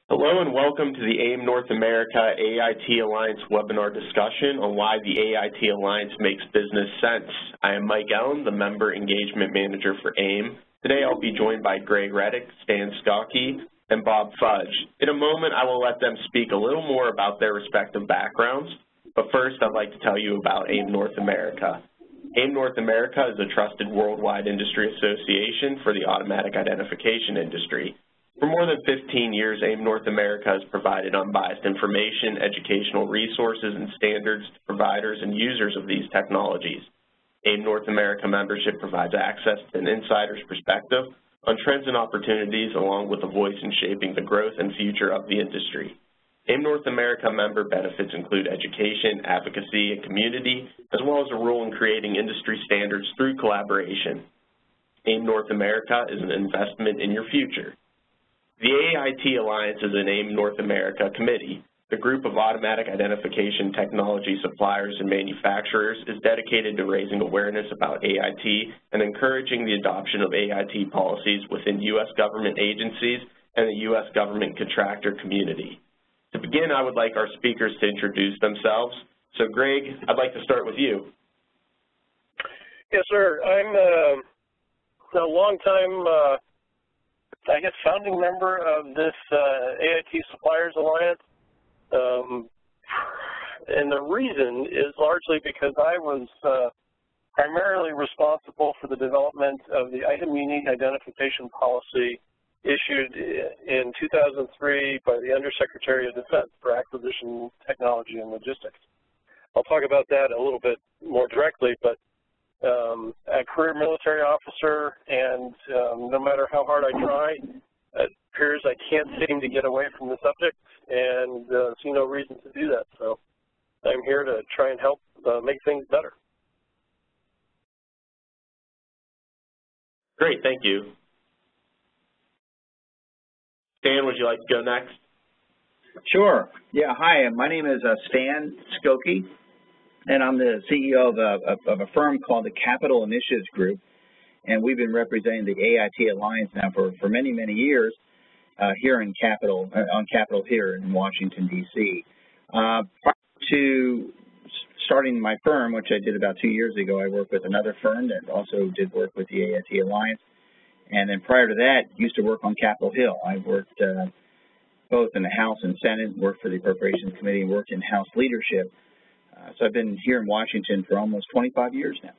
Hello and welcome to the AIM North America AIT Alliance webinar discussion on why the AIT Alliance makes business sense. I am Mike Ellen, the Member Engagement Manager for AIM. Today I'll be joined by Greg Reddick, Stan Skokie, and Bob Fudge. In a moment I will let them speak a little more about their respective backgrounds, but first I'd like to tell you about AIM North America. AIM North America is a trusted worldwide industry association for the automatic identification industry. For more than 15 years, AIM North America has provided unbiased information, educational resources, and standards to providers and users of these technologies. AIM North America membership provides access to an insider's perspective on trends and opportunities, along with a voice in shaping the growth and future of the industry. AIM North America member benefits include education, advocacy, and community, as well as a role in creating industry standards through collaboration. AIM North America is an investment in your future. The AIT Alliance is an AIM North America committee. The group of automatic identification technology suppliers and manufacturers is dedicated to raising awareness about AIT and encouraging the adoption of AIT policies within U.S. government agencies and the U.S. government contractor community. To begin, I would like our speakers to introduce themselves. So, Greg, I'd like to start with you. Yes, sir. I'm a long-time founding member of this AIT Suppliers Alliance, and the reason is largely because I was primarily responsible for the development of the item unique identification policy issued in 2003 by the Undersecretary of Defense for Acquisition, Technology, and Logistics. I'll talk about that a little bit more directly, but a career military officer, and no matter how hard I try, it appears I can't seem to get away from the subject, and see no reason to do that. So I'm here to try and help make things better. Great, thank you. Stan, would you like to go next? Sure. Yeah, hi, my name is Stan Skokie, and I'm the CEO of a firm called the Capital Initiatives Group, and we've been representing the AIT Alliance now for many, many years here on Capitol here in Washington, D.C. Prior to starting my firm, which I did about 2 years ago, I worked with another firm that also did work with the AIT Alliance, and then prior to that, used to work on Capitol Hill. I worked both in the House and Senate, worked for the Appropriations Committee, and worked in House leadership. So I've been here in Washington for almost 25 years now.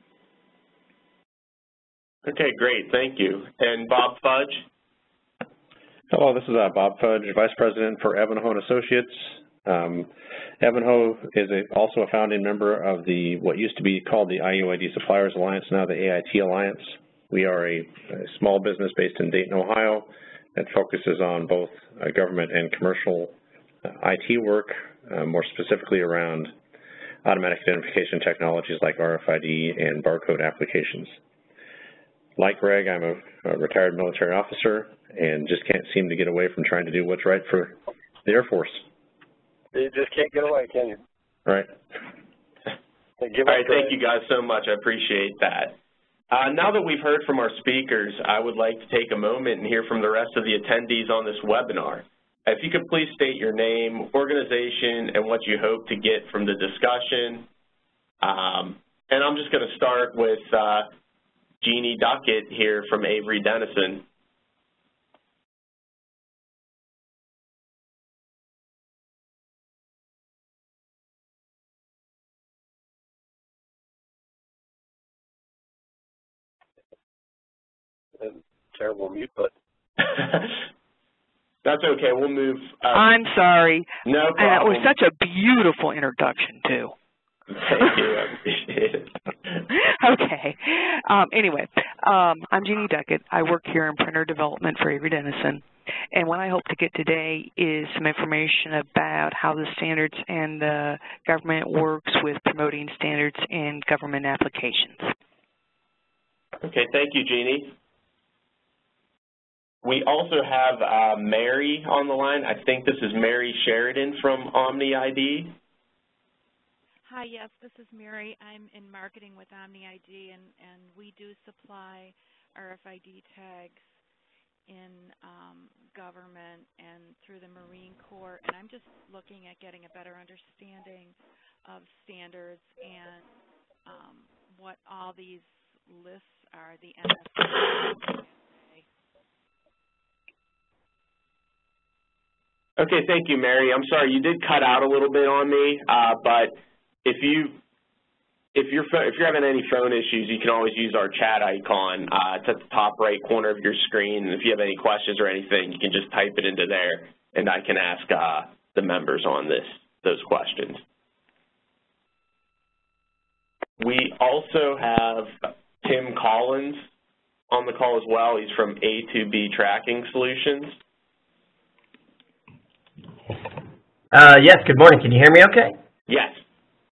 Okay, great. Thank you. And Bob Fudge? Hello, this is Bob Fudge, Vice President for Evanhoe & Associates. Evanhoe is also a founding member of what used to be called the IUID Suppliers Alliance, now the AIT Alliance. We are a small business based in Dayton, Ohio, that focuses on both government and commercial IT work, more specifically around automatic identification technologies like RFID and barcode applications. Like Greg, I'm a retired military officer and just can't seem to get away from trying to do what's right for the Air Force. You just can't get away, can you? Right. All right, thank you guys so much. I appreciate that. Now that we've heard from our speakers, I would like to take a moment and hear from the rest of the attendees on this webinar. If you could please state your name, organization, and what you hope to get from the discussion. And I'm just going to start with Jeannie Duckett here from Avery Dennison. Terrible mute button. That's okay. We'll move. I'm sorry. No problem. And that was such a beautiful introduction, too. Thank you. I appreciate it. Okay. Anyway, I'm Jeannie Duckett. I work here in printer development for Avery Dennison. And what I hope to get today is some information about how the standards and the government works with promoting standards in government applications. Okay. Thank you, Jeannie. We also have Mary on the line. I think this is Mary Sheridan from OmniID. Hi, yes, this is Mary. I'm in marketing with OmniID, and we do supply RFID tags in government and through the Marine Corps, and I'm just looking at getting a better understanding of standards and what all these lists are, the NSA. Okay, thank you, Mary. I'm sorry, you did cut out a little bit on me, but if you're having any phone issues, you can always use our chat icon. It's at the top right corner of your screen, and if you have any questions or anything, you can just type it into there, and I can ask the members on those questions. We also have Tim Collins on the call as well. He's from A2B Tracking Solutions. Yes, good morning. Can you hear me okay? Yes.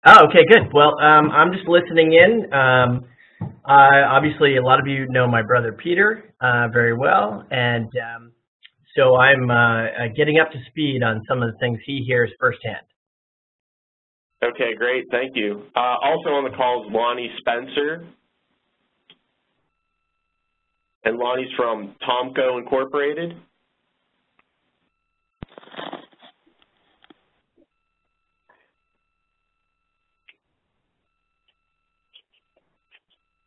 Oh, okay, good. Well, I'm just listening in. Obviously, a lot of you know my brother Peter very well, and so I'm getting up to speed on some of the things he hears firsthand. Okay, great. Thank you. Also on the call is Lonnie Spencer. And Lonnie's from Tomco Incorporated.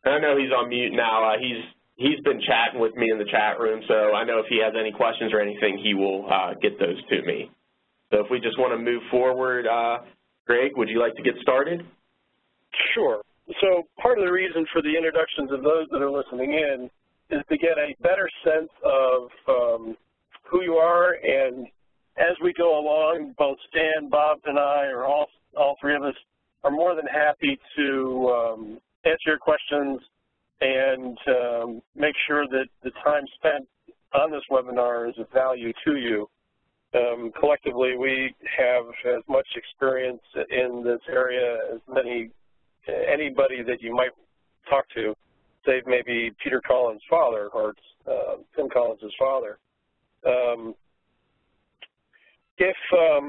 I know he's on mute now. He's been chatting with me in the chat room, so I know if he has any questions or anything, he will get those to me. So if we just want to move forward, Greg, would you like to get started? Sure. So part of the reason for the introductions of those that are listening in is to get a better sense of who you are, and as we go along, both Stan, Bob, and I, or all three of us, are more than happy to answer your questions and make sure that the time spent on this webinar is of value to you. Collectively, we have as much experience in this area as anybody that you might talk to, save maybe Peter Collins' father or Tim Collins' father. If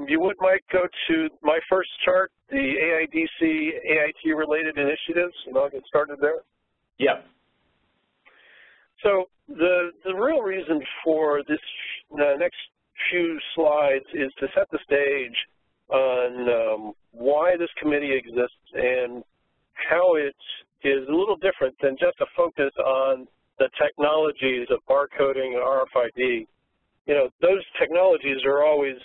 you would, Mike, go to my first chart, the AIDC, AIT-related initiatives, and I'll get started there. Yeah. So the real reason for this next few slides is to set the stage on why this committee exists and how it is a little different than just a focus on the technologies of barcoding and RFID. You know, those technologies are always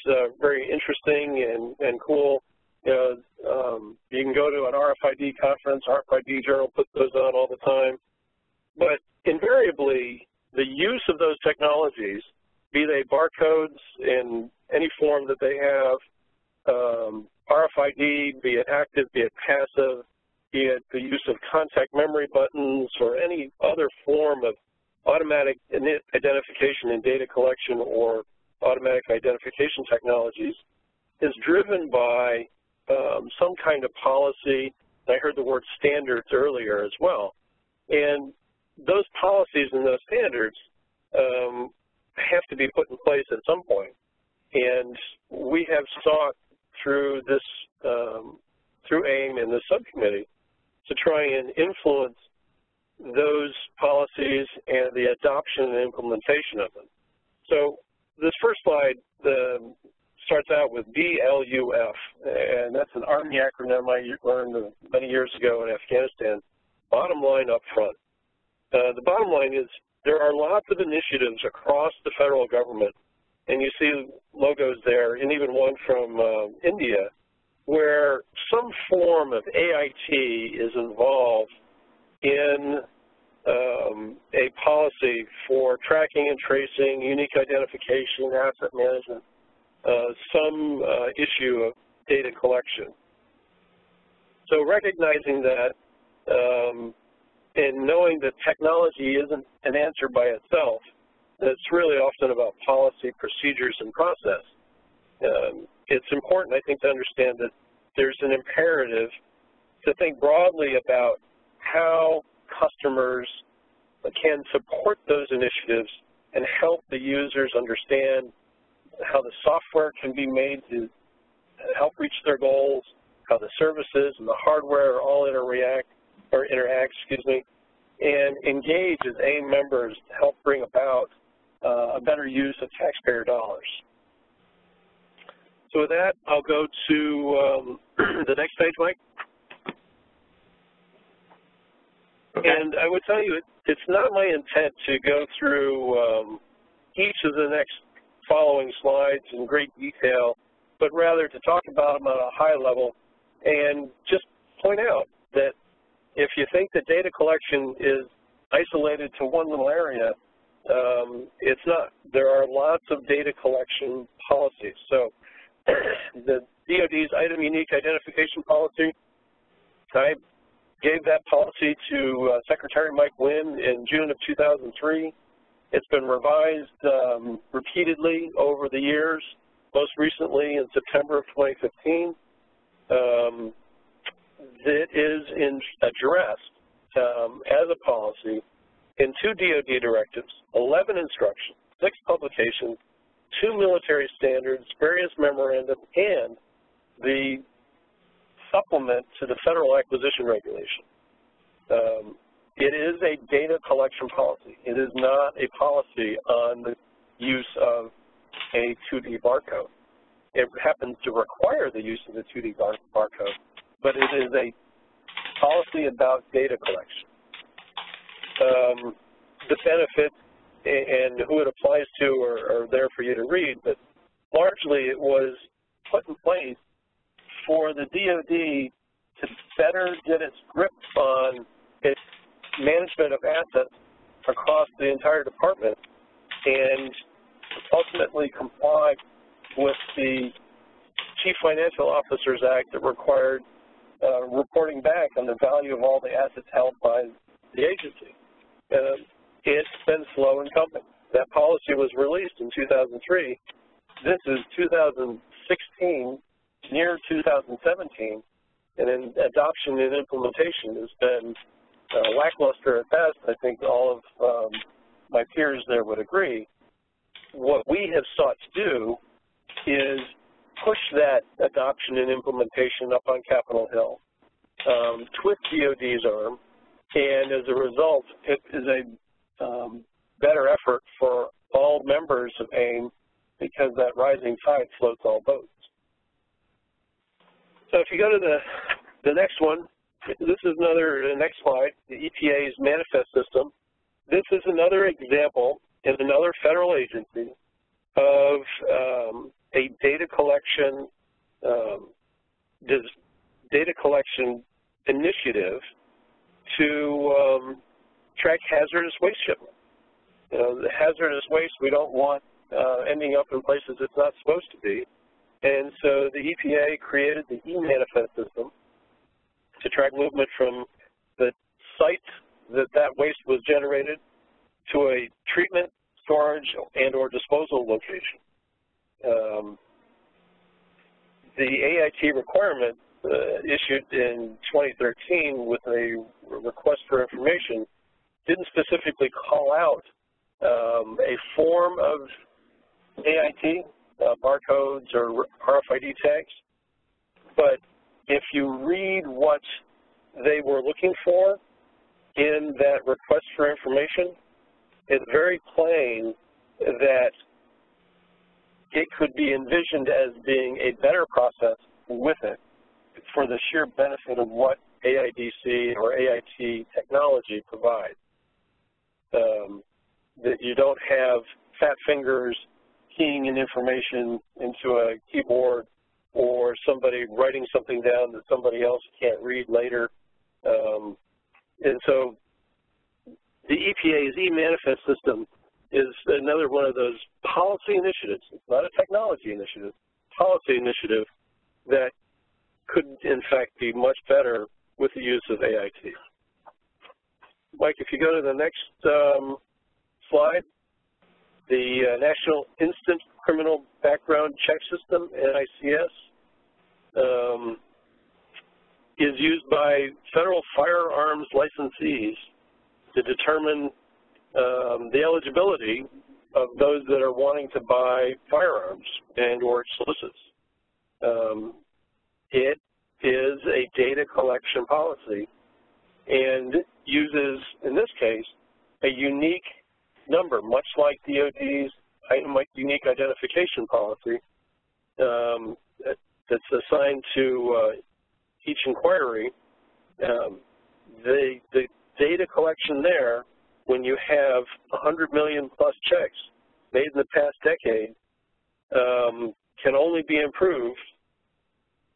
very interesting and cool. You know, you can go to an RFID conference, RFID Journal puts those on all the time. But invariably, the use of those technologies, be they barcodes in any form that they have, RFID, be it active, be it passive, be it the use of contact memory buttons or any other form of automatic identification and data collection or automatic identification technologies, is driven by some kind of policy. I heard the word standards earlier as well. And those policies and those standards have to be put in place at some point. And we have sought through this, through AIM and this subcommittee, to try and influence those policies and the adoption and implementation of them. So this first slide starts out with BLUF, and that's an Army acronym I learned many years ago in Afghanistan, bottom line up front. The bottom line is there are lots of initiatives across the federal government, and you see logos there, and even one from India, where some form of AIT is involved in a policy for tracking and tracing, unique identification, asset management, some issue of data collection. So recognizing that and knowing that technology isn't an answer by itself, it's really often about policy, procedures, and process. It's important, I think, to understand that there's an imperative to think broadly about how customers can support those initiatives and help the users understand how the software can be made to help reach their goals, how the services and the hardware all interact, and engage as AIM members to help bring about a better use of taxpayer dollars. So with that, I'll go to the next page, Mike. Okay. And I would tell you, it's not my intent to go through each of the next following slides in great detail, but rather to talk about them at a high level and just point out that if you think that data collection is isolated to one little area, it's not. There are lots of data collection policies. So the DoD's Item Unique Identification Policy, I gave that policy to Secretary Mike Wynn in June of 2003. It's been revised repeatedly over the years, most recently in September of 2015. It is addressed as a policy in 2 DoD directives, 11 instructions, 6 publications, 2 military standards, various memorandum, and the supplement to the Federal Acquisition Regulation. It is a data collection policy. It is not a policy on the use of a 2D barcode. It happens to require the use of the 2D barcode, but it is a policy about data collection. The benefits and who it applies to are there for you to read, but largely it was put in place for the DoD to better get its grip on its management of assets across the entire department and ultimately comply with the Chief Financial Officers Act that required reporting back on the value of all the assets held by the agency. It's been slow in coming. That policy was released in 2003. This is 2016, near 2017, and in adoption and implementation has been lackluster at best. I think all of my peers there would agree. What we have sought to do is push that adoption and implementation up on Capitol Hill, twist DoD's arm, and as a result, it is a better effort for all members of AIM because that rising tide floats all boats. So if you go to the next one, this is the next slide, the EPA's eManifest system. This is another example in another federal agency of a data collection initiative to track hazardous waste shipment. The hazardous waste we don't want ending up in places it's not supposed to be. And so the EPA created the eManifest system to track movement from the site that waste was generated to a treatment, storage, and or disposal location. The AIT requirement issued in 2013 with a request for information didn't specifically call out a form of AIT, barcodes or RFID tags, but if you read what they were looking for in that request for information, it's very plain that it could be envisioned as being a better process with it for the sheer benefit of what AIDC or AIT technology provides. That you don't have fat fingers keying in information into a keyboard or somebody writing something down that somebody else can't read later. And so the EPA's eManifest system is another one of those policy initiatives. It's not a technology initiative, policy initiative that could, in fact, be much better with the use of AIT. Mike, if you go to the next slide, the National Instant Criminal Background Check System, NICS, is used by federal firearms licensees to determine the eligibility of those that are wanting to buy firearms and or solicits. It is a data collection policy and uses, in this case, a unique number, much like DoD's unique identification policy that's assigned to each inquiry. The data collection there, when you have 100 million plus checks made in the past decade, can only be improved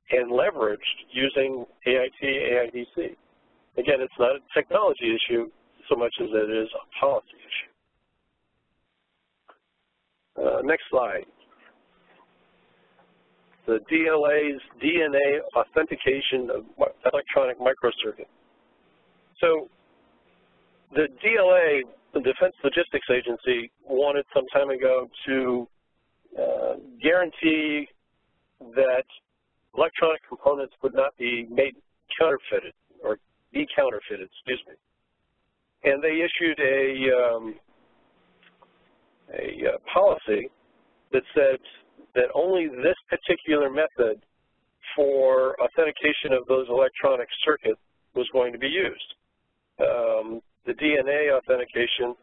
and leveraged using AIT, AIDC. Again, it's not a technology issue so much as it is a policy issue. Next slide. The DLA's DNA authentication of electronic microcircuit. So the DLA, the Defense Logistics Agency, wanted some time ago to guarantee that electronic components would not be made counterfeited, or be counterfeited, excuse me. And they issued a policy that said that only this particular method for authentication of those electronic circuits was going to be used. The DNA authentication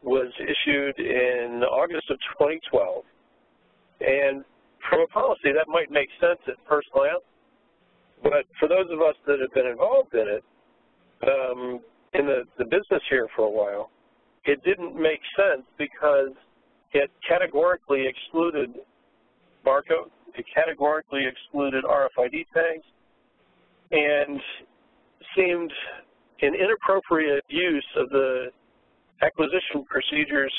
was issued in August of 2012. And from a policy, that might make sense at first glance, but for those of us that have been involved in it, in the business here for a while, it didn't make sense because it categorically excluded barcode, it categorically excluded RFID tags, and seemed an inappropriate use of the acquisition procedures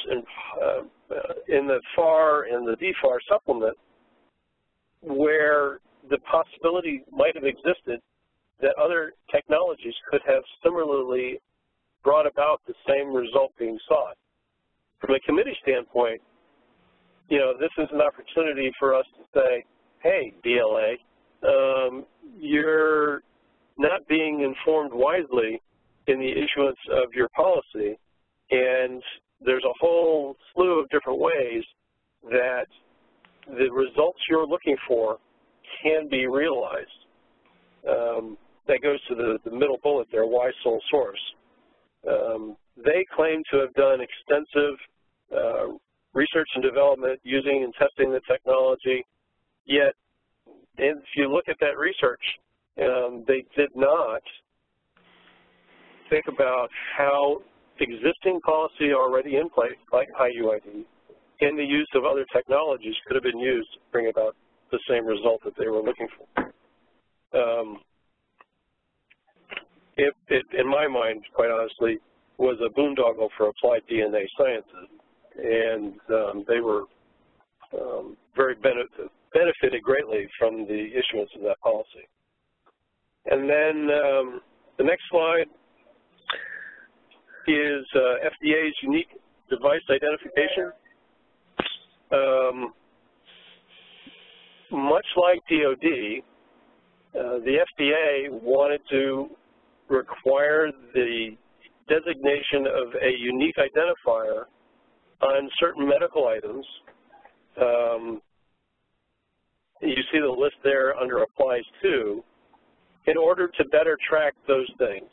in the FAR and the DFAR supplement, where the possibility might have existed that other technologies could have similarly brought about the same result being sought. From a committee standpoint, you know, this is an opportunity for us to say, hey, DLA, you're not being informed wisely in the issuance of your policy, and there's a whole slew of different ways that the results you're looking for can be realized. That goes to the middle bullet there, why sole source. They claim to have done extensive research and development using and testing the technology, yet if you look at that research, they did not think about how existing policy already in place, like IUID, and the use of other technologies could have been used to bring about the same result that they were looking for. It, in my mind, quite honestly, was a boondoggle for applied DNA sciences, and they were very benefited greatly from the issuance of that policy. And then the next slide is FDA's unique device identification. Much like DoD, the FDA wanted to require the designation of a unique identifier on certain medical items. You see the list there under applies to, in order to better track those things.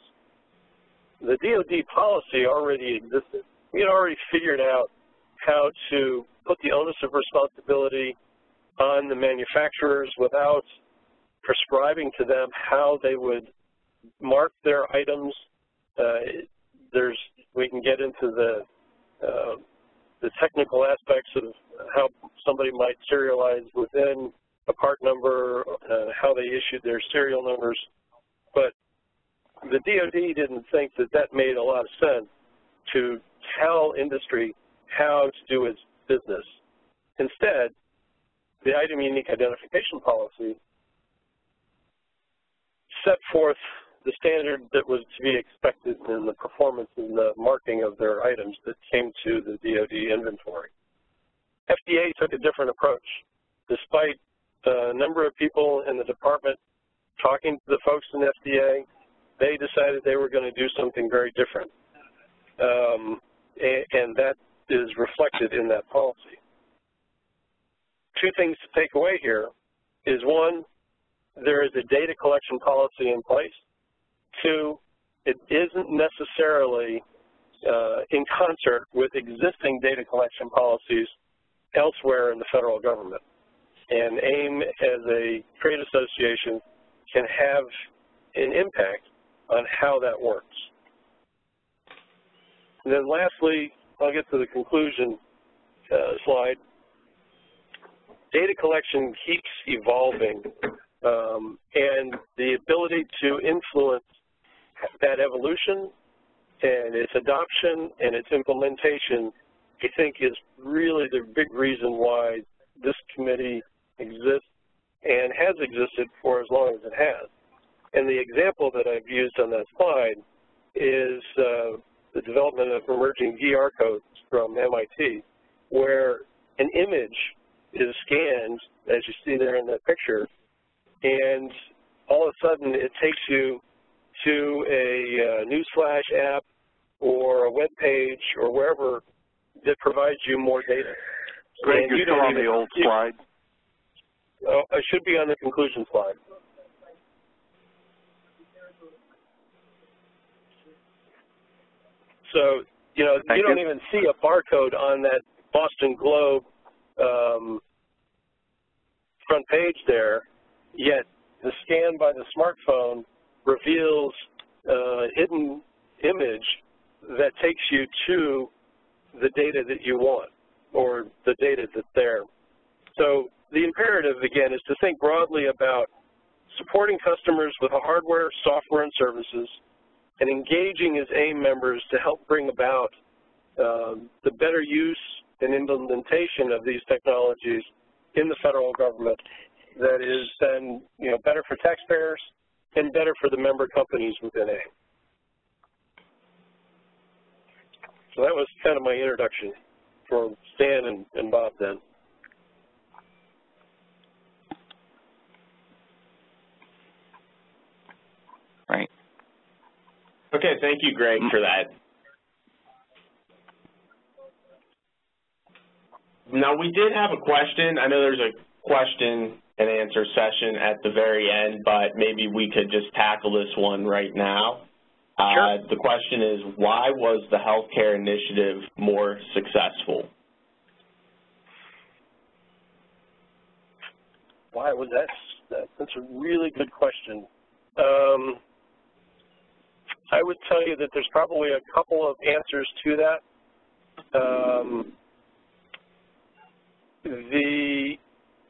The DoD policy already existed. We had already figured out how to put the onus of responsibility on the manufacturers without prescribing to them how they would mark their items. We can get into the technical aspects of how somebody might serialize within a part number, how they issued their serial numbers, but the DoD didn't think that that made a lot of sense to tell industry how to do its business. Instead, the item unique identification policy set forth the standard that was to be expected in the performance and the marking of their items that came to the DoD inventory. FDA took a different approach. Despite a number of people in the department talking to the folks in FDA, they decided they were going to do something very different. And that is reflected in that policy. Two things to take away here is, one, there is a data collection policy in place. Two, it isn't necessarily in concert with existing data collection policies elsewhere in the federal government. And AIM, as a trade association, can have an impact on how that works. And then lastly, I'll get to the conclusion slide. Data collection keeps evolving, and the ability to influence that evolution and its adoption and its implementation, I think, is really the big reason why this committee exists and has existed for as long as it has. And the example that I've used on that slide is the development of emerging VR codes from MIT, where an image is scanned, as you see there in that picture, and all of a sudden it takes you to a newsflash app or a web page or wherever that provides you more data. Greg, you're still on the old slide. I should be on the conclusion slide. So, you know, you don't even see a barcode on that Boston Globe front page there, yet the scan by the smartphone reveals a hidden image that takes you to the data that you want, or the data that's there. So the imperative, again, is to think broadly about supporting customers with hardware, software, and services, and engaging as AIM members to help bring about the better use and implementation of these technologies in the federal government that is then, you know, better for taxpayers and better for the member companies within AIM. So that was kind of my introduction for Stan and Bob then. Right. Okay, thank you, Greg, for that. Now, we did have a question. I know there's a question and answer session at the very end, but maybe we could just tackle this one right now. Sure. The question is, why was the healthcare initiative more successful? Why was that? That's a really good question. I would tell you that there's probably a couple of answers to that. The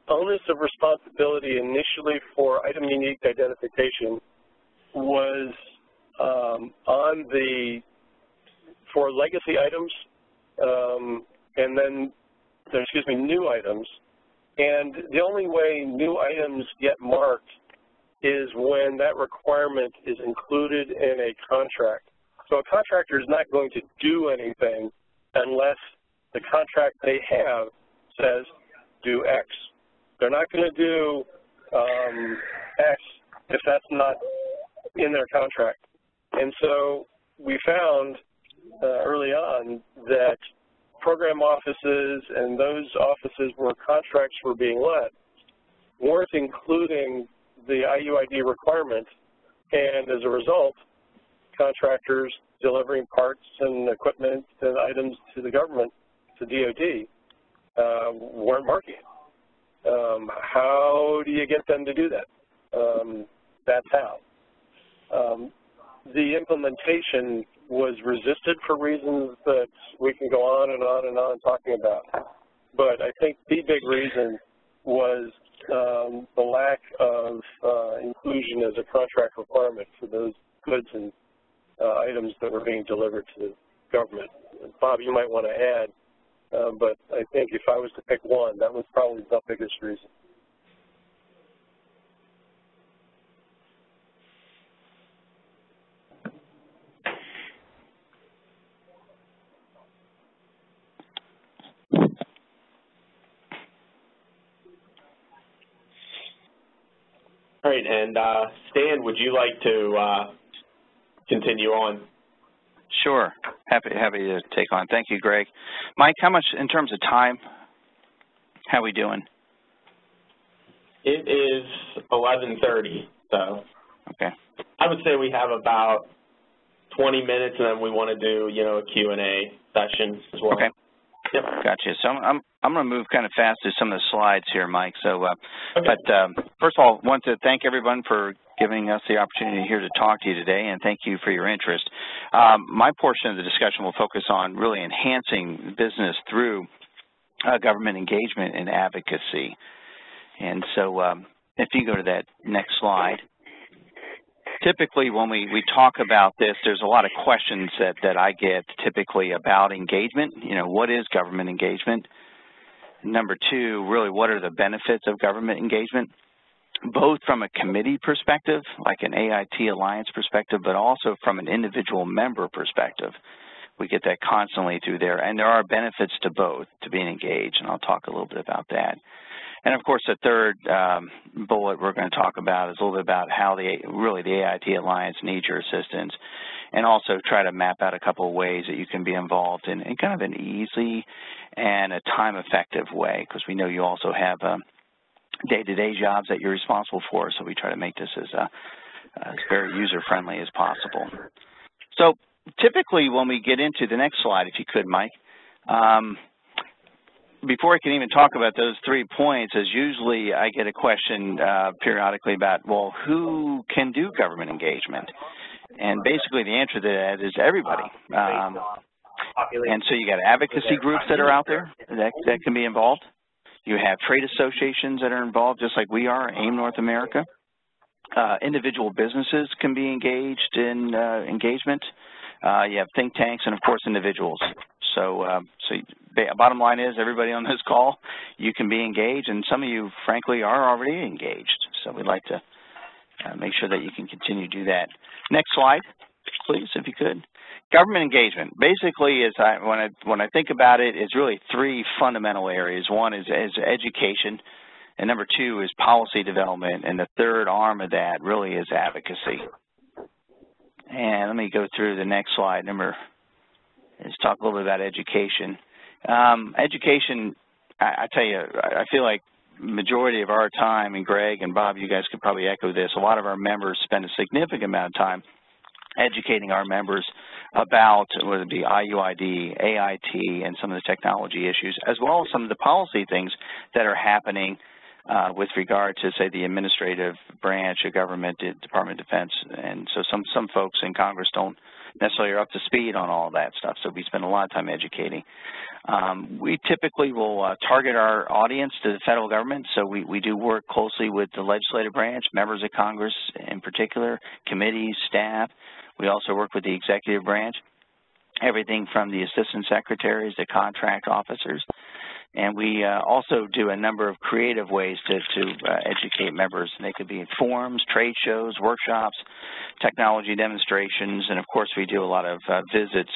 onus of responsibility initially for item unique identification was for legacy items, and then, new items. And the only way new items get marked is when that requirement is included in a contract. So a contractor is not going to do anything unless the contract they have says do X. They're not going to do X if that's not in their contract. And so we found early on that program offices and those offices where contracts were being let weren't including the IUID requirement, and as a result, contractors delivering parts and equipment and items to the government, to DOD, weren't marking it. How do you get them to do that? That's how. The implementation was resisted for reasons that we can go on and on and on talking about. But I think the big reason was the lack of inclusion as a contract requirement for those goods and items that were being delivered to the government. Bob, you might want to add, but I think if I was to pick one, that was probably the biggest reason. All right, and Stan, would you like to continue on? Sure. Happy to take on. Thank you, Greg. Mike, how much in terms of time? How are we doing? It is 11:30, so okay. I would say we have about 20 minutes, and then we want to do, a Q&A session as well. Okay. Yep. Gotcha. So I'm going to move kind of fast through some of the slides here, Mike. So, okay. But first of all, I want to thank everyone for giving us the opportunity here to talk to you today, and thank you for your interest. My portion of the discussion will focus on really enhancing business through government engagement and advocacy. And so if you go to that next slide, typically when we talk about this, there's a lot of questions that I get typically about engagement. What is government engagement? Number two, really, what are the benefits of government engagement? Both from a committee perspective, like an AIT Alliance perspective, but also from an individual member perspective. We get that constantly through there. And there are benefits to both, to being engaged, and I'll talk a little bit about that. And, of course, the third bullet we're going to talk about is a little bit about how the AIT Alliance needs your assistance, and also try to map out a couple of ways that you can be involved in kind of an easy and a time-effective way, because we know you also have day-to-day jobs that you're responsible for, so we try to make this as very user-friendly as possible. So typically when we get into the next slide, if you could, Mike, before I can even talk about those 3 points, as usually I get a question periodically about, well, who can do government engagement? And basically the answer to that is everybody. And so you got advocacy groups that are out there that can be involved. You have trade associations that are involved, just like we are, AIM North America. Individual businesses can be engaged in engagement. You have think tanks and, of course, individuals. So bottom line is, everybody on this call, you can be engaged, and some of you, frankly, are already engaged. So we'd like to make sure that you can continue to do that. Next slide, please, if you could. Government engagement, basically, when I think about it, is really 3 fundamental areas. One is education, and number 2 is policy development, and the third arm of that really is advocacy. And let me go through the next slide. Let's talk a little bit about education. Education, I tell you, I feel like majority of our time, and Greg and Bob, you guys could probably echo this, a lot of our members spend a significant amount of time educating our members about whether it be IUID, AIT, and some of the technology issues, as well as some of the policy things that are happening with regard to, say, the administrative branch of government, the Department of Defense. And so some folks in Congress don't necessarily are up to speed on all that stuff, so we spend a lot of time educating. We typically will target our audience to the federal government, so we do work closely with the legislative branch, members of Congress in particular, committees, staff. We also work with the executive branch, everything from the assistant secretaries to contract officers. And we also do a number of creative ways to educate members. They could be in forums, trade shows, workshops, technology demonstrations, and of course we do a lot of visits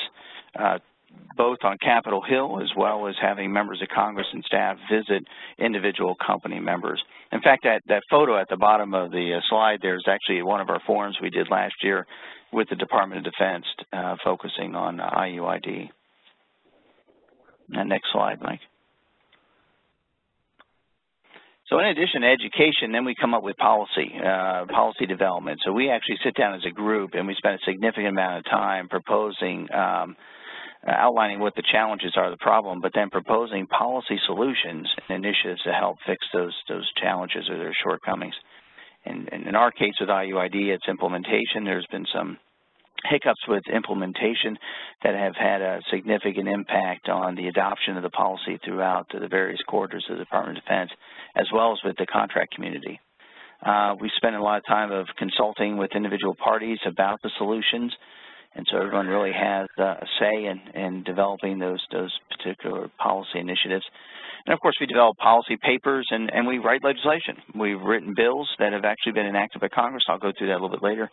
both on Capitol Hill as well as having members of Congress and staff visit individual company members. In fact, that photo at the bottom of the slide there is actually one of our forums we did last year with the Department of Defense focusing on IUID. And next slide, Mike. So in addition to education, then we come up with policy development. So we actually sit down as a group and we spend a significant amount of time proposing, outlining what the challenges are of the problem, but then proposing policy solutions and initiatives to help fix those challenges or their shortcomings. And in our case with IUID, it's implementation. There's been some hiccups with implementation that have had a significant impact on the adoption of the policy throughout the various quarters of the Department of Defense, as well as with the contract community. We spend a lot of time of consulting with individual parties about the solutions, and so everyone really has a say in developing those particular policy initiatives. And, of course, we develop policy papers and we write legislation. We've written bills that have actually been enacted by Congress. I'll go through that a little bit later.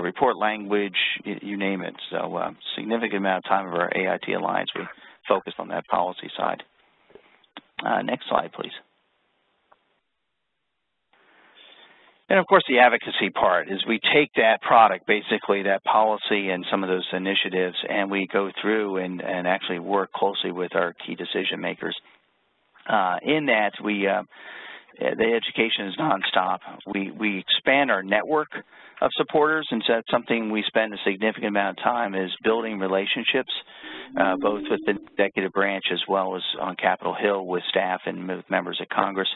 Report language, you name it. So significant amount of time of our AIT Alliance, we focus on that policy side. Next slide, please. And, of course, the advocacy part is we take that product, basically that policy and some of those initiatives, and we go through and actually work closely with our key decision makers. In that, we the education is nonstop. We expand our network of supporters, and so that's something we spend a significant amount of time is building relationships, both with the executive branch as well as on Capitol Hill with staff and with members of Congress.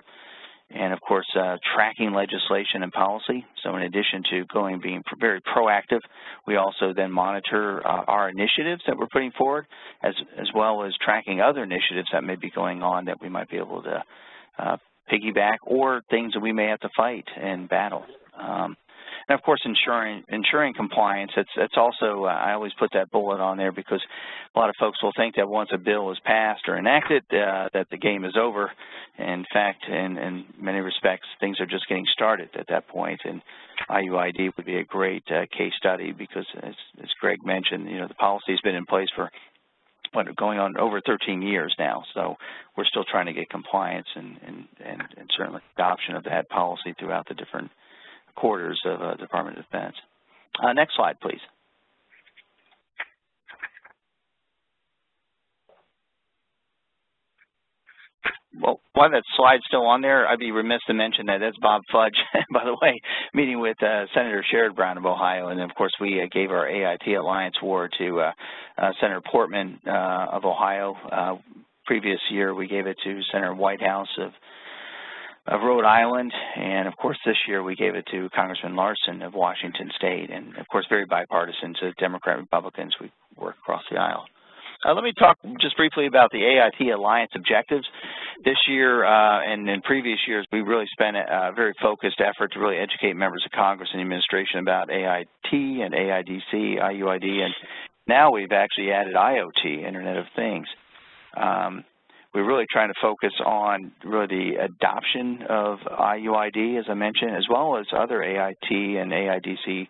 And of course, tracking legislation and policy. So in addition to being very proactive, we also then monitor our initiatives that we're putting forward, as well as tracking other initiatives that may be going on that we might be able to piggyback, or things that we may have to fight and battle. And of course, ensuring compliance. That's also, I always put that bullet on there because a lot of folks will think that once a bill is passed or enacted, that the game is over. In fact, in many respects, things are just getting started at that point. And IUID would be a great case study because, as Greg mentioned, the policy has been in place for going on over 13 years now. So we're still trying to get compliance and certainly adoption of that policy throughout the different quarters of Department of Defense. Next slide, please. Well, while that slide's still on there, I'd be remiss to mention that that's Bob Fudge, by the way, meeting with Senator Sherrod Brown of Ohio. And, of course, we gave our AIT Alliance award to Senator Portman of Ohio. Previous year, we gave it to Senator Whitehouse of Rhode Island, and of course this year we gave it to Congressman Larson of Washington State, and of course very bipartisan, so Democrat, Republicans, we work across the aisle. Let me talk just briefly about the AIT Alliance objectives. This year and in previous years, we really spent a very focused effort to really educate members of Congress and the administration about AIT and AIDC, IUID, and now we've actually added IoT, Internet of Things. We're really trying to focus on really the adoption of IUID, as I mentioned, as well as other AIT and AIDC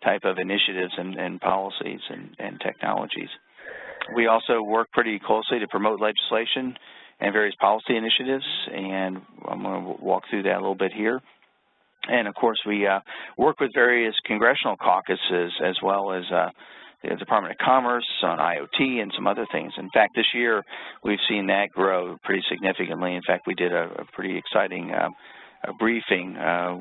type of initiatives and policies and technologies. We also work pretty closely to promote legislation and various policy initiatives, and I'm going to walk through that a little bit here. And, of course, we work with various congressional caucuses as well as the Department of Commerce on IoT and some other things. In fact, this year we've seen that grow pretty significantly. In fact, we did a pretty exciting briefing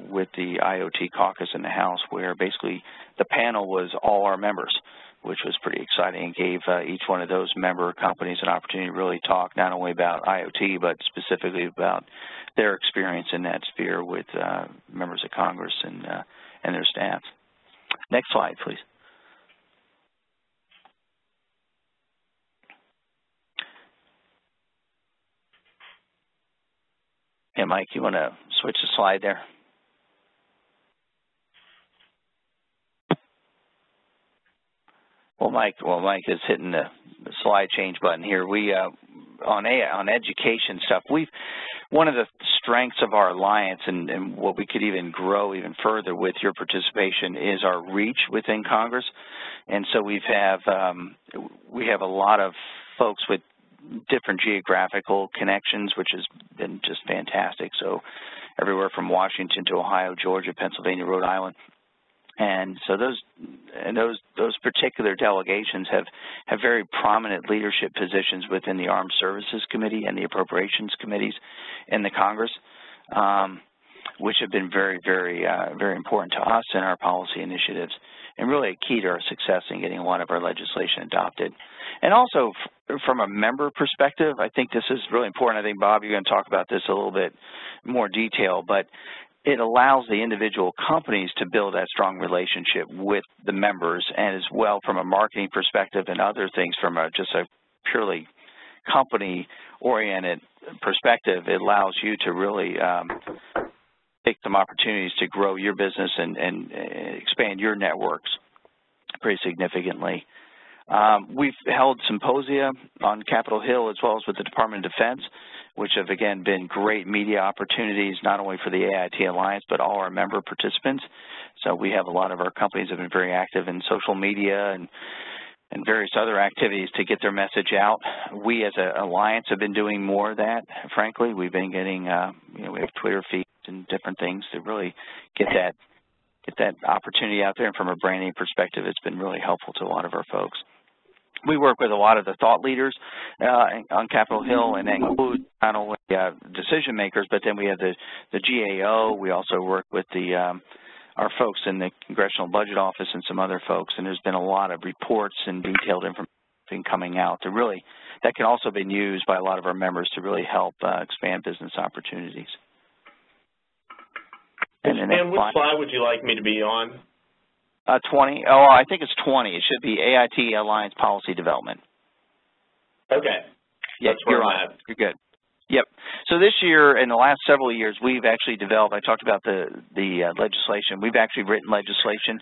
with the IoT caucus in the House where basically the panel was all our members, which was pretty exciting and gave each one of those member companies an opportunity to really talk not only about IoT but specifically about their experience in that sphere with members of Congress and their staff. Next slide, please. Yeah, Mike, you want to switch the slide there? Well, Mike is hitting the slide change button here. We on education stuff. One of the strengths of our alliance and what we could even grow even further with your participation is our reach within Congress, and so we have a lot of folks with different geographical connections, which has been just fantastic. So everywhere from Washington to Ohio, Georgia, Pennsylvania, Rhode Island. And so those particular delegations have very prominent leadership positions within the Armed Services Committee and the Appropriations Committees in the Congress, which have been very, very, very important to us in our policy initiatives and really a key to our success in getting a lot of our legislation adopted. And also from a member perspective, I think this is really important. I think, Bob, you're going to talk about this a little bit more detail, but it allows the individual companies to build that strong relationship with the members, and as well from a marketing perspective and other things from just a purely company-oriented perspective, it allows you to really take some opportunities to grow your business and expand your networks pretty significantly. We've held symposia on Capitol Hill as well as with the Department of Defense, which have, again, been great media opportunities, not only for the AIT Alliance, but all our member participants. So we have a lot of our companies that have been very active in social media and various other activities to get their message out. We as an alliance have been doing more of that, frankly. We've been getting, we have Twitter feeds and different things to really get that opportunity out there. And from a branding perspective, it's been really helpful to a lot of our folks. we work with a lot of the thought leaders on Capitol Hill, and that includes not only decision makers, but then we have the GAO. We also work with our folks in the Congressional Budget Office and some other folks, and there's been a lot of reports and detailed information coming out to really, that can also be used by a lot of our members to really help expand business opportunities. And which slide would you like me to be on? 20. Oh, I think it's 20. It should be AIT Alliance Policy Development. Okay. Yep, you're on. You're good. Yep. So this year, in the last several years, we've actually developed, I talked about the legislation. We've actually written legislation,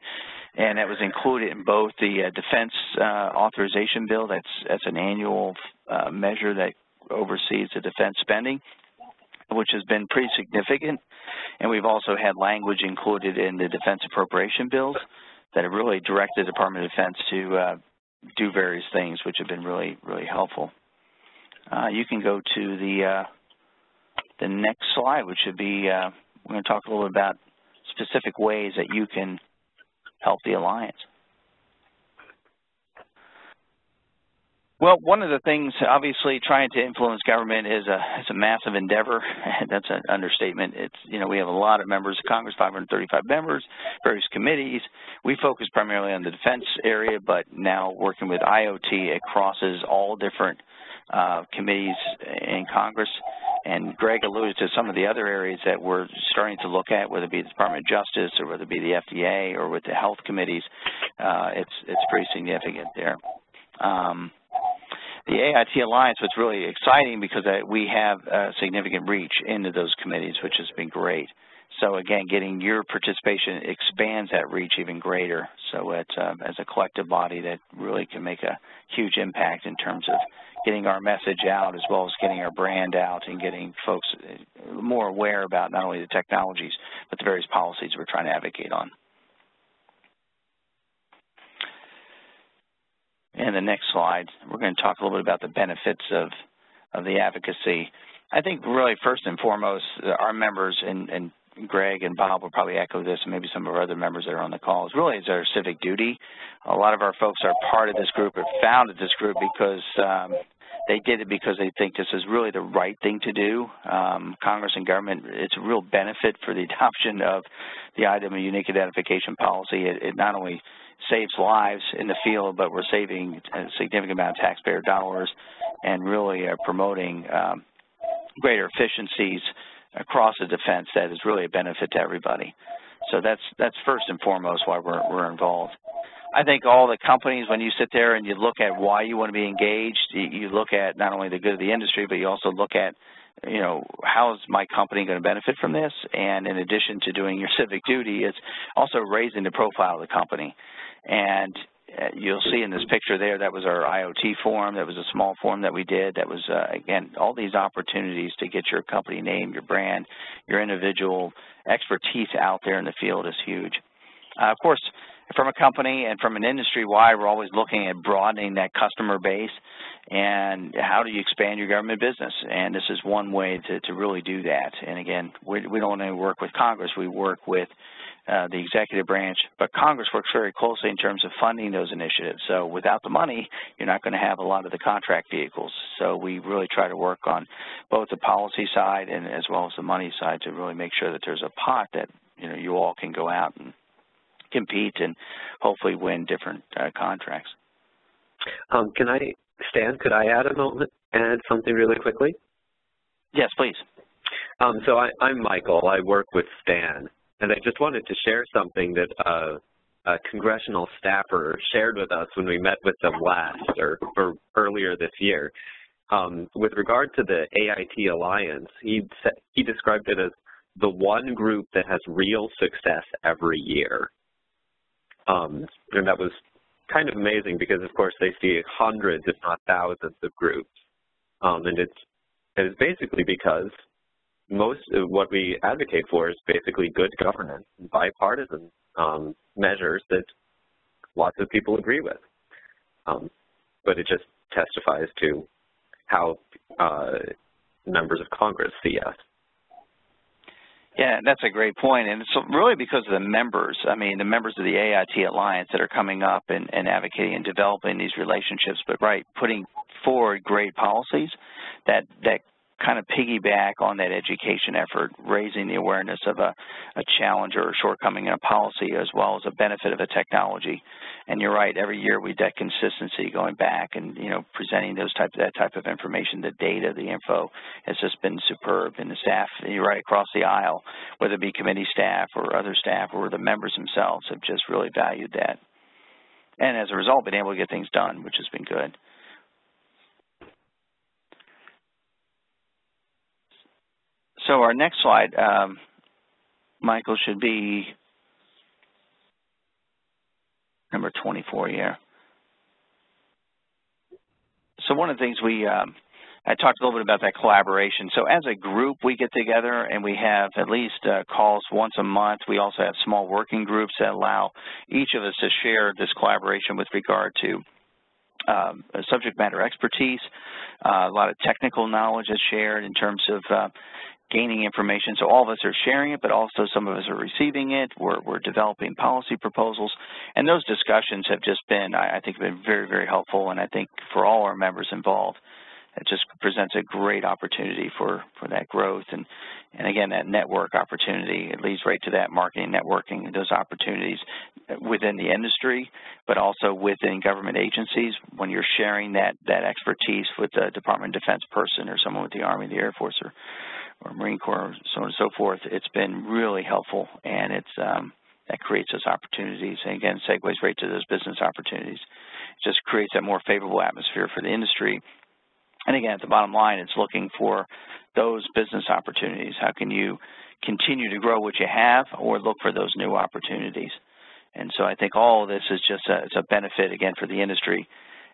and that was included in both the Defense Authorization Bill, that's an annual measure that oversees the defense spending, which has been pretty significant. And we've also had language included in the defense appropriation bills that have really directed the Department of Defense to do various things, which have been really, really helpful. You can go to the next slide, which should be, we're going to talk a little bit about specific ways that you can help the Alliance. Well, one of the things, obviously, trying to influence government is a massive endeavor. That's an understatement. It's, you know, we have a lot of members of Congress, 535 members, various committees. We focus primarily on the defense area, but now working with IoT, it crosses all different committees in Congress. And Greg alluded to some of the other areas that we're starting to look at, whether it be the Department of Justice or whether it be the FDA or with the health committees. It's pretty significant there. The AIT Alliance was really exciting because we have significant reach into those committees, which has been great. So again, getting your participation expands that reach even greater. So it's as a collective body that really can make a huge impact in terms of getting our message out as well as getting our brand out and getting folks more aware about not only the technologies but the various policies we're trying to advocate on. And the next slide, we're going to talk a little bit about the benefits of the advocacy. I think really first and foremost, our members, and Greg and Bob will probably echo this, and maybe some of our other members that are on the call, is really our civic duty. A lot of our folks are part of this group or founded this group because they did it because they think this is really the right thing to do. Congress and government, it's a real benefit for the adoption of the item of unique identification policy. It not only saves lives in the field, but we're saving a significant amount of taxpayer dollars and really promoting greater efficiencies across the defense that is really a benefit to everybody. So that's first and foremost why we're involved. I think all the companies, when you sit there and you look at why you want to be engaged, you look at not only the good of the industry, but you also look at, you know, how is my company going to benefit from this? And in addition to doing your civic duty, it's also raising the profile of the company. And you'll see in this picture there, that was our IoT forum. That was a small forum that we did. That was, again, all these opportunities to get your company name, your brand, your individual expertise out there in the field is huge. Of course, from a company and from an industry-wide, we're always looking at broadening that customer base and how do you expand your government business. And this is one way to really do that. And again, we don't only work with Congress, we work with the executive branch, but Congress works very closely in terms of funding those initiatives. So without the money, you're not going to have a lot of the contract vehicles. So we really try to work on both the policy side and as well as the money side to really make sure that there's a pot that, you know, you all can go out and compete and hopefully win different contracts. Stan, could I add something really quickly? Yes, please. So I'm Michael. I work with Stan. And I just wanted to share something that a congressional staffer shared with us when we met with them last or earlier this year. With regard to the AIT Alliance, he described it as the one group that has real success every year. And that was kind of amazing because, of course, they see hundreds, if not thousands, of groups. And it's basically because most of what we advocate for is basically good governance, bipartisan measures that lots of people agree with. But it just testifies to how members of Congress see us. Yeah, that's a great point, and it's really because of the members. I mean, the members of the AIT Alliance that are coming up and advocating and developing these relationships, but putting forward great policies that kind of piggyback on that education effort, raising the awareness of a challenge or a shortcoming in a policy as well as a benefit of a technology. And you're right, every year we get consistency going back and, presenting that type of information, the data, the info has just been superb. And the staff, you're right, across the aisle, whether it be committee staff or other staff or the members themselves have just really valued that. And as a result, been able to get things done, which has been good. So our next slide, Michael, should be number 24 here. So one of the things I talked a little bit about that collaboration. So as a group, we get together and we have at least calls once a month. We also have small working groups that allow each of us to share this collaboration with regard to subject matter expertise. A lot of technical knowledge is shared in terms of gaining information. So all of us are sharing it, but also some of us are receiving it. We're developing policy proposals. And those discussions have just been, I think, been very, very helpful. And I think for all our members involved, it just presents a great opportunity for that growth. And again, that network opportunity, it leads right to that marketing, networking, those opportunities within the industry, but also within government agencies. When you're sharing that expertise with the Department of Defense person or someone with the Army, the Air Force, or Marine Corps, so on and so forth, it's been really helpful, and that creates those opportunities. And again, segues right to those business opportunities. It just creates that more favorable atmosphere for the industry. And again, at the bottom line, it's looking for those business opportunities. How can you continue to grow what you have or look for those new opportunities? And so I think all of this is just it's a benefit, again, for the industry.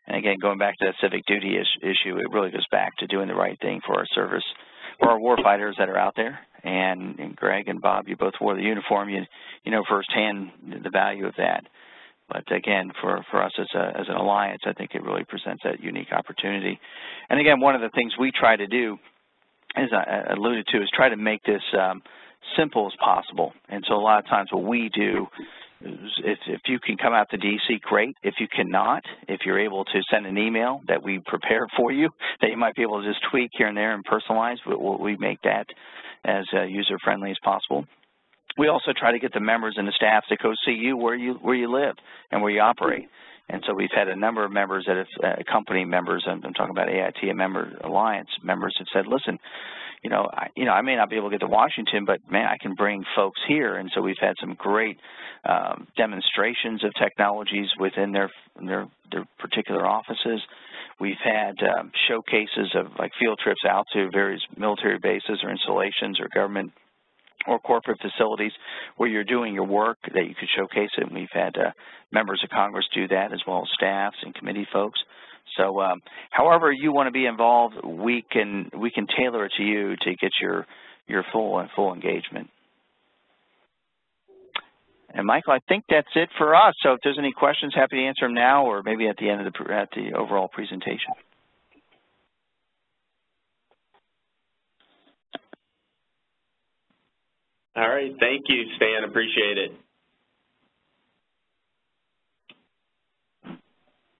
And again, going back to that civic duty issue, it really goes back to doing the right thing for our service, for our warfighters that are out there. And Greg and Bob, you both wore the uniform. You know firsthand the value of that. But again, for us as an alliance, I think it really presents that unique opportunity. And again, one of the things we try to do, as I alluded to, is try to make this simple as possible. And so a lot of times what we do is if you can come out to DC, great. If you cannot, if you're able to send an email that we prepare for you, that you might be able to just tweak here and there and personalize, we make that as user-friendly as possible. We also try to get the members and the staff to go see you where you live and where you operate. And so we've had a number of members that have company members. I'm talking about AIT Alliance members have said, listen, I may not be able to get to Washington, but man, I can bring folks here. And so we've had some great demonstrations of technologies within their particular offices. We've had showcases of like field trips out to various military bases or installations or government or corporate facilities where you're doing your work that you could showcase it. And we've had members of Congress do that as well as staffs and committee folks. So however you want to be involved, we can tailor it to you to get your full engagement. And Michael, I think that's it for us. So if there's any questions, happy to answer them now or maybe at the end of the overall presentation. All right, thank you, Stan. Appreciate it.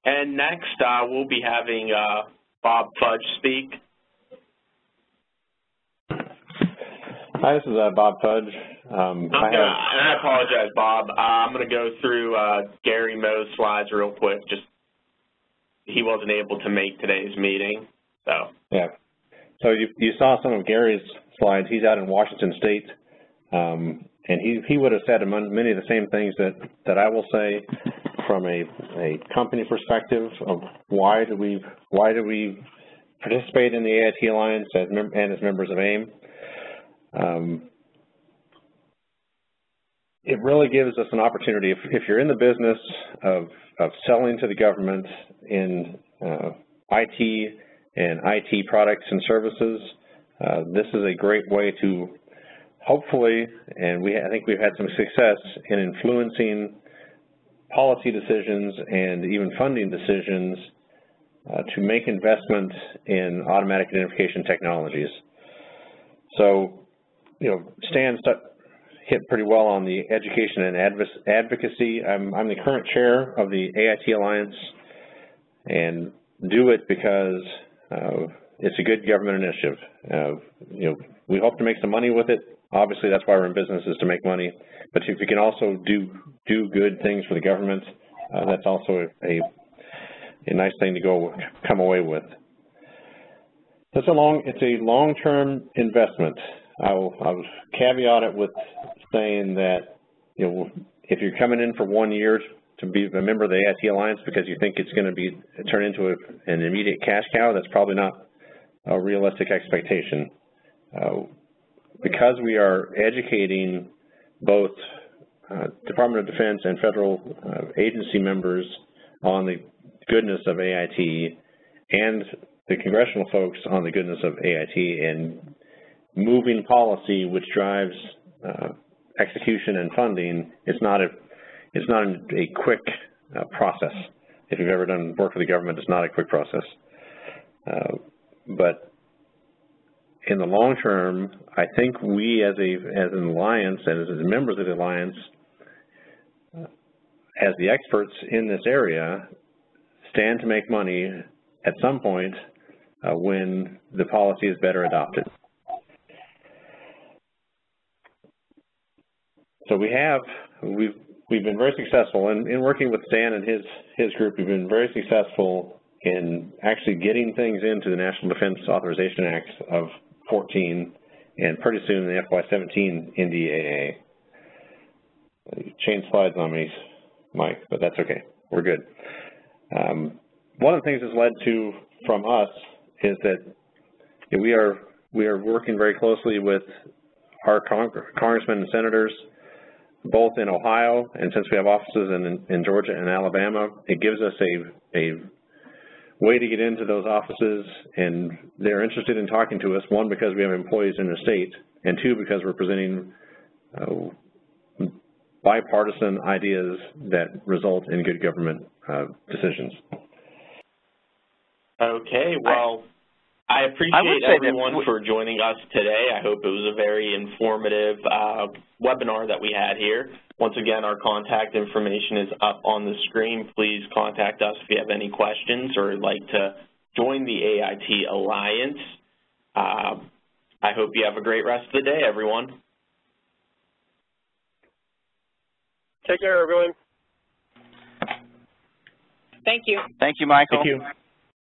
And next, we'll be having Bob Fudge speak. Hi, this is Bob Fudge. I apologize, Bob. I'm going to go through Gary Moe's slides real quick. Just he wasn't able to make today's meeting, so. Yeah. So you saw some of Gary's slides. He's out in Washington State. And he would have said many of the same things that I will say from a company perspective of why do we participate in the AIT Alliance and as members of AIM. It really gives us an opportunity if you're in the business of selling to the government in IT and IT products and services. This is a great way to hopefully, and I think we've had some success in influencing policy decisions and even funding decisions to make investments in automatic identification technologies. So Stan hit pretty well on the education and advocacy. I'm the current chair of the AIT Alliance, and do it because it's a good government initiative. We hope to make some money with it. Obviously, that's why we're in business, is to make money. But if we can also do good things for the government, that's also a nice thing to come away with. It's a long-term investment. I'll caveat it with saying that if you're coming in for 1 year to be a member of the AIT Alliance because you think it's going to turn into an immediate cash cow, that's probably not a realistic expectation. Because we are educating both Department of Defense and federal agency members on the goodness of AIT, and the congressional folks on the goodness of AIT, and moving policy which drives execution and funding, it's not a quick process. If you've ever done work for the government, it's not a quick process. But in the long term, I think we as an alliance and as members of the alliance, as the experts in this area, stand to make money at some point when the policy is better adopted. So we've been very successful in working with Stan and his group. We've been very successful in actually getting things into the National Defense Authorization Act of 14, and pretty soon the FY17 NDAA. You changed slides on me, Mike, but that's okay. We're good. One of the things that's led to from us is that we are working very closely with our congressmen and senators, both in Ohio, and since we have offices in Georgia and Alabama, it gives us a way to get into those offices, and they're interested in talking to us, one, because we have employees in the state, and two, because we're presenting bipartisan ideas that result in good government decisions. Okay, well, I appreciate everyone for joining us today. I hope it was a very informative webinar that we had here. Once again, our contact information is up on the screen. Please contact us if you have any questions or like to join the AIT Alliance. I hope you have a great rest of the day, everyone. Take care, everyone. Thank you. Thank you, Michael. Thank you.